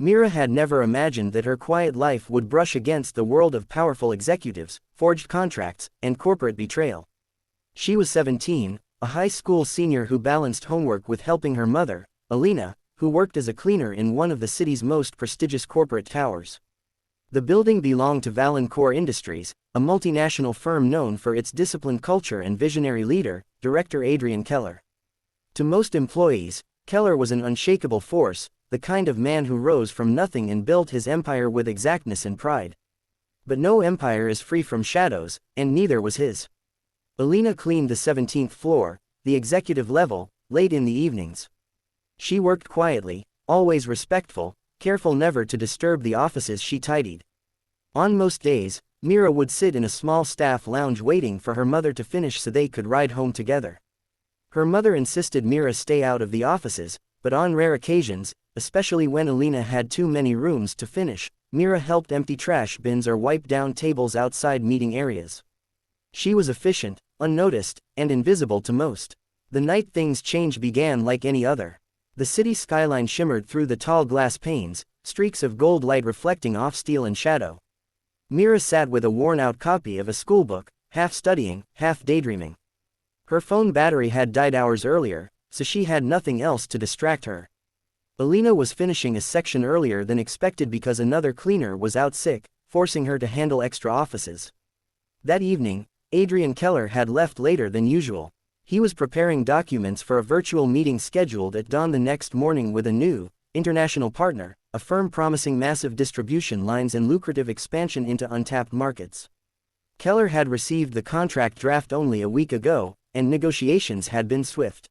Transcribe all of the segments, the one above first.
Mira had never imagined that her quiet life would brush against the world of powerful executives, forged contracts, and corporate betrayal. She was 17, a high school senior who balanced homework with helping her mother, Alina, who worked as a cleaner in one of the city's most prestigious corporate towers. The building belonged to Valancourt Industries, a multinational firm known for its disciplined culture and visionary leader, Director Adrian Keller. To most employees, Keller was an unshakable force, the kind of man who rose from nothing and built his empire with exactness and pride. But no empire is free from shadows, and neither was his. Alina cleaned the 17th floor, the executive level, late in the evenings. She worked quietly, always respectful, careful never to disturb the offices she tidied. On most days, Mira would sit in a small staff lounge waiting for her mother to finish so they could ride home together. Her mother insisted Mira stay out of the offices, but on rare occasions, especially when Alina had too many rooms to finish, Mira helped empty trash bins or wipe down tables outside meeting areas. She was efficient, unnoticed, and invisible to most. The night things changed began like any other. The city skyline shimmered through the tall glass panes, streaks of gold light reflecting off steel and shadow. Mira sat with a worn-out copy of a schoolbook, half studying, half daydreaming. Her phone battery had died hours earlier, so she had nothing else to distract her. Alina was finishing a section earlier than expected because another cleaner was out sick, forcing her to handle extra offices. That evening, Adrian Keller had left later than usual. He was preparing documents for a virtual meeting scheduled at dawn the next morning with a new, international partner, a firm promising massive distribution lines and lucrative expansion into untapped markets. Keller had received the contract draft only a week ago, and negotiations had been swift.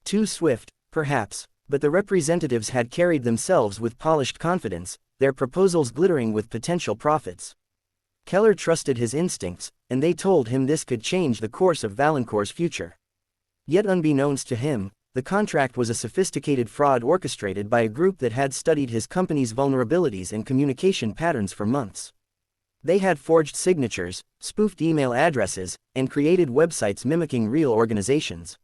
Too swift, perhaps, but the representatives had carried themselves with polished confidence, their proposals glittering with potential profits. Keller trusted his instincts, and they told him this could change the course of Valancourt's future. Yet unbeknownst to him, the contract was a sophisticated fraud orchestrated by a group that had studied his company's vulnerabilities and communication patterns for months. They had forged signatures, spoofed email addresses, and created websites mimicking real organizations.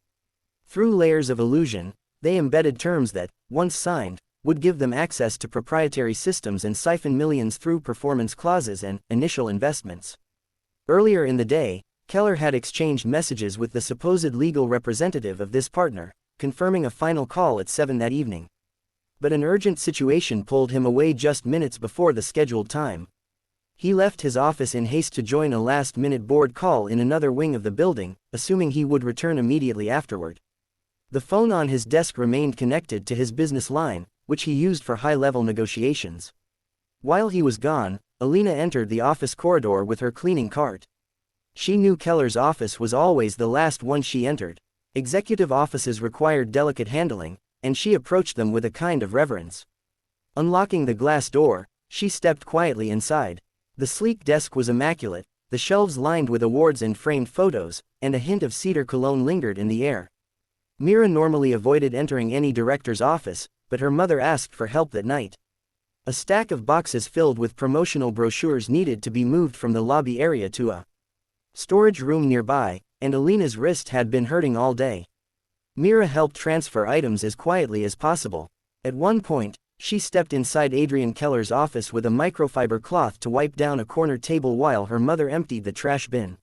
Through layers of illusion, they embedded terms that, once signed, would give them access to proprietary systems and siphon millions through performance clauses and initial investments. Earlier in the day, Keller had exchanged messages with the supposed legal representative of this partner, confirming a final call at 7 that evening. But an urgent situation pulled him away just minutes before the scheduled time. He left his office in haste to join a last-minute board call in another wing of the building, assuming he would return immediately afterward. The phone on his desk remained connected to his business line, which he used for high-level negotiations. While he was gone, Alina entered the office corridor with her cleaning cart. She knew Keller's office was always the last one she entered. Executive offices required delicate handling, and she approached them with a kind of reverence. Unlocking the glass door, she stepped quietly inside. The sleek desk was immaculate, the shelves lined with awards and framed photos, and a hint of cedar cologne lingered in the air. Mira normally avoided entering any director's office, but her mother asked for help that night. A stack of boxes filled with promotional brochures needed to be moved from the lobby area to a storage room nearby, and Alina's wrist had been hurting all day. Mira helped transfer items as quietly as possible. At one point, she stepped inside Adrian Keller's office with a microfiber cloth to wipe down a corner table while her mother emptied the trash bin.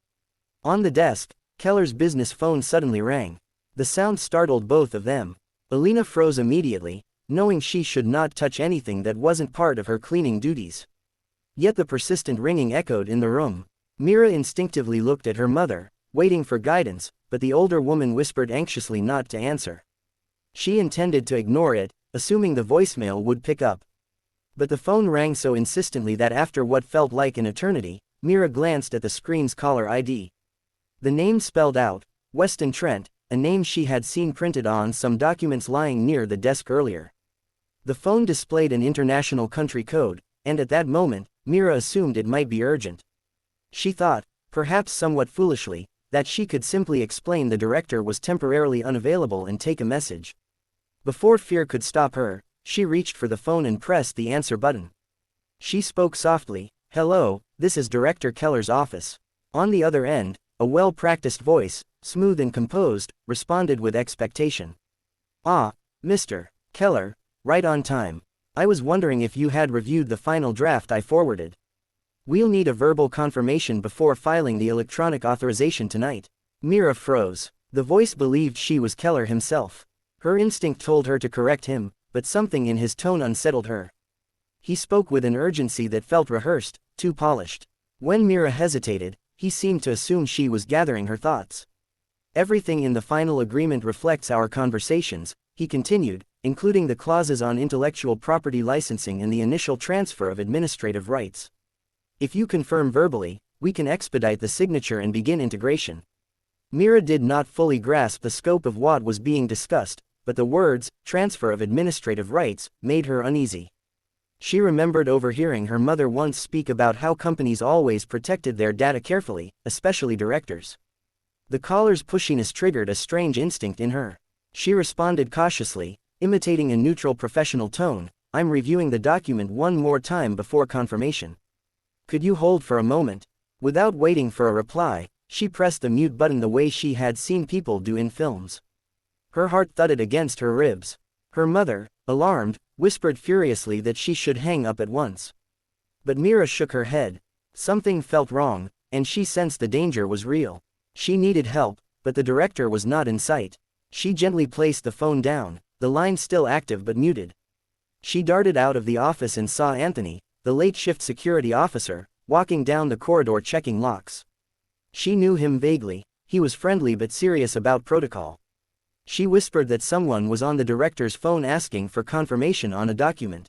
On the desk, Keller's business phone suddenly rang. The sound startled both of them. Alina froze immediately, knowing she should not touch anything that wasn't part of her cleaning duties. Yet the persistent ringing echoed in the room. Mira instinctively looked at her mother, waiting for guidance, but the older woman whispered anxiously not to answer. She intended to ignore it, assuming the voicemail would pick up. But the phone rang so insistently that after what felt like an eternity, Mira glanced at the screen's caller ID. The name spelled out, Weston Trent, a name she had seen printed on some documents lying near the desk earlier. The phone displayed an international country code, and at that moment, Mira assumed it might be urgent. She thought, perhaps somewhat foolishly, that she could simply explain the director was temporarily unavailable and take a message. Before fear could stop her, she reached for the phone and pressed the answer button. She spoke softly, "Hello, this is Director Keller's office." On the other end, a well-practiced voice, smooth and composed, responded with expectation. "Ah, Mr. Keller, right on time. I was wondering if you had reviewed the final draft I forwarded. We'll need a verbal confirmation before filing the electronic authorization tonight. Mira froze. The voice believed she was Keller himself. Her instinct told her to correct him, but something in his tone unsettled her. He spoke with an urgency that felt rehearsed, too polished. When Mira hesitated, he seemed to assume she was gathering her thoughts. Everything in the final agreement reflects our conversations, he continued, including the clauses on intellectual property licensing and the initial transfer of administrative rights. If you confirm verbally, we can expedite the signature and begin integration. Mira did not fully grasp the scope of what was being discussed, but the words, transfer of administrative rights, made her uneasy. She remembered overhearing her mother once speak about how companies always protected their data carefully, especially directors. The caller's pushiness triggered a strange instinct in her. She responded cautiously, imitating a neutral professional tone, I'm reviewing the document one more time before confirmation. Could you hold for a moment? Without waiting for a reply, she pressed the mute button the way she had seen people do in films. Her heart thudded against her ribs. Her mother, alarmed, whispered furiously that she should hang up at once. But Mira shook her head. Something felt wrong, and she sensed the danger was real. She needed help, but the director was not in sight. She gently placed the phone down, the line still active but muted. She darted out of the office and saw Anthony, the late-shift security officer, walking down the corridor checking locks. She knew him vaguely, he was friendly but serious about protocol. She whispered that someone was on the director's phone asking for confirmation on a document.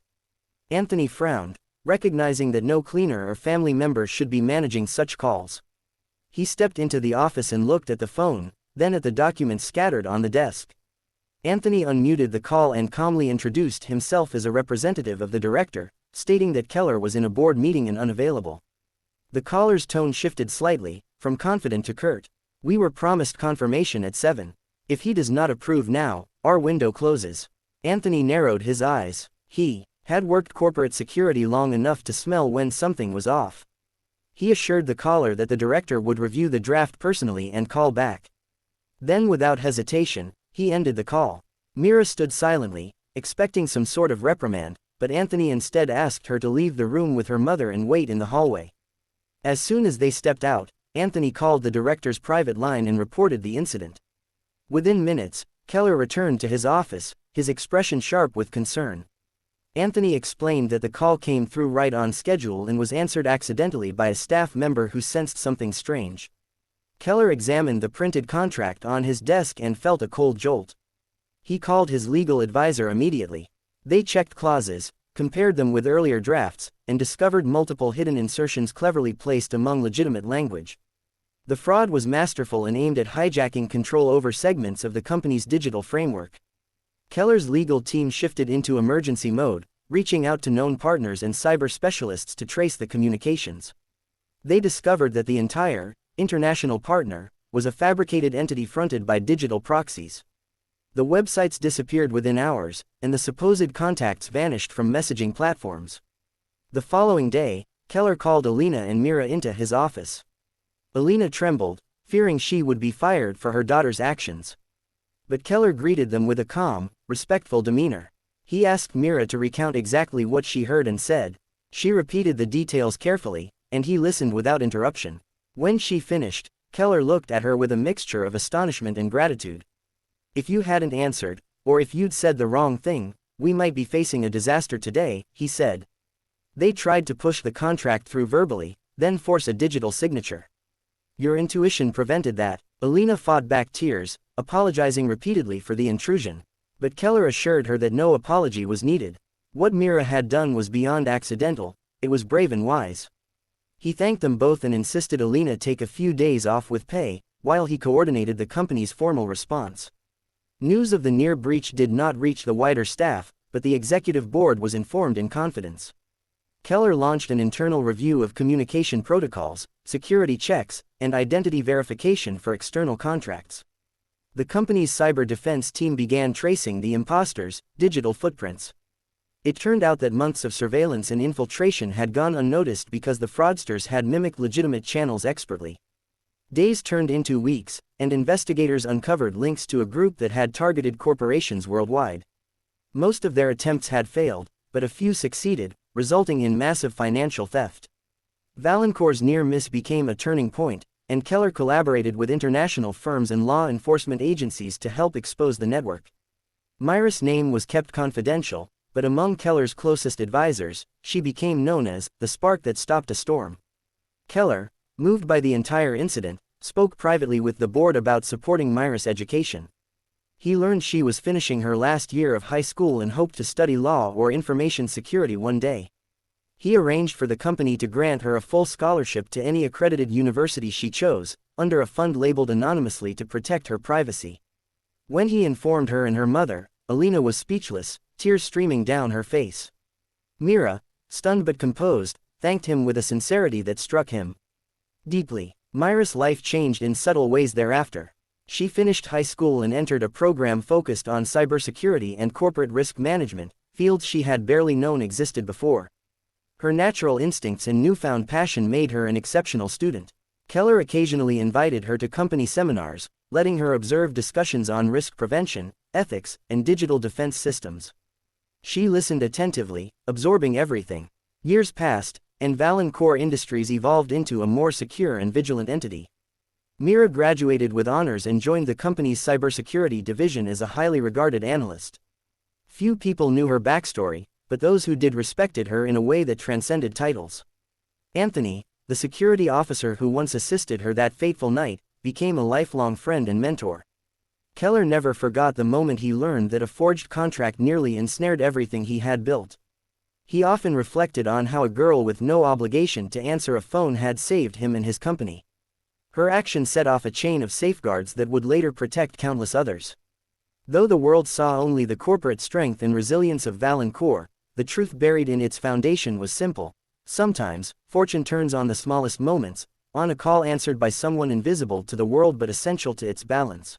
Anthony frowned, recognizing that no cleaner or family member should be managing such calls. He stepped into the office and looked at the phone, then at the documents scattered on the desk. Anthony unmuted the call and calmly introduced himself as a representative of the director, stating that Keller was in a board meeting and unavailable. The caller's tone shifted slightly, from confident to curt. We were promised confirmation at 7. If he does not approve now, our window closes. Anthony narrowed his eyes. He had worked corporate security long enough to smell when something was off. He assured the caller that the director would review the draft personally and call back. Then without hesitation, he ended the call. Mira stood silently, expecting some sort of reprimand, but Anthony instead asked her to leave the room with her mother and wait in the hallway. As soon as they stepped out, Anthony called the director's private line and reported the incident. Within minutes, Keller returned to his office, his expression sharp with concern. Anthony explained that the call came through right on schedule and was answered accidentally by a staff member who sensed something strange. Keller examined the printed contract on his desk and felt a cold jolt. He called his legal advisor immediately. They checked clauses, compared them with earlier drafts, and discovered multiple hidden insertions cleverly placed among legitimate language. The fraud was masterful and aimed at hijacking control over segments of the company's digital framework. Keller's legal team shifted into emergency mode, reaching out to known partners and cyber specialists to trace the communications. They discovered that the entire international partner was a fabricated entity fronted by digital proxies. The websites disappeared within hours, and the supposed contacts vanished from messaging platforms. The following day, Keller called Alina and Mira into his office. Alina trembled, fearing she would be fired for her daughter's actions. But Keller greeted them with a calm, respectful demeanor. He asked Mira to recount exactly what she heard and said. She repeated the details carefully, and he listened without interruption. When she finished, Keller looked at her with a mixture of astonishment and gratitude. If you hadn't answered, or if you'd said the wrong thing, we might be facing a disaster today, he said. They tried to push the contract through verbally, then force a digital signature. Your intuition prevented that. Alina fought back tears, apologizing repeatedly for the intrusion. But Keller assured her that no apology was needed. What Mira had done was beyond accidental, it was brave and wise. He thanked them both and insisted Alina take a few days off with pay, while he coordinated the company's formal response. News of the near breach did not reach the wider staff, but the executive board was informed in confidence. Keller launched an internal review of communication protocols, security checks, and identity verification for external contracts. The company's cyber defense team began tracing the imposters' digital footprints. It turned out that months of surveillance and infiltration had gone unnoticed because the fraudsters had mimicked legitimate channels expertly. Days turned into weeks, and investigators uncovered links to a group that had targeted corporations worldwide. Most of their attempts had failed, but a few succeeded, resulting in massive financial theft. Valancourt's near miss became a turning point, and Keller collaborated with international firms and law enforcement agencies to help expose the network. Myra's name was kept confidential, but among Keller's closest advisors, she became known as the spark that stopped a storm. Keller, moved by the entire incident, spoke privately with the board about supporting Myra's education. He learned she was finishing her last year of high school and hoped to study law or information security one day. He arranged for the company to grant her a full scholarship to any accredited university she chose, under a fund labeled anonymously to protect her privacy. When he informed her and her mother, Alina was speechless, tears streaming down her face. Myra, stunned but composed, thanked him with a sincerity that struck him deeply. Myra's life changed in subtle ways thereafter. She finished high school and entered a program focused on cybersecurity and corporate risk management, fields she had barely known existed before. Her natural instincts and newfound passion made her an exceptional student. Keller occasionally invited her to company seminars, letting her observe discussions on risk prevention, ethics, and digital defense systems. She listened attentively, absorbing everything. Years passed, and Valancourt Industries evolved into a more secure and vigilant entity. Myra graduated with honors and joined the company's cybersecurity division as a highly regarded analyst. Few people knew her backstory, but those who did respected her in a way that transcended titles. Anthony, the security officer who once assisted her that fateful night, became a lifelong friend and mentor. Keller never forgot the moment he learned that a forged contract nearly ensnared everything he had built. He often reflected on how a girl with no obligation to answer a phone had saved him and his company. Her action set off a chain of safeguards that would later protect countless others. Though the world saw only the corporate strength and resilience of Valancourt, the truth buried in its foundation was simple. Sometimes, fortune turns on the smallest moments, on a call answered by someone invisible to the world but essential to its balance.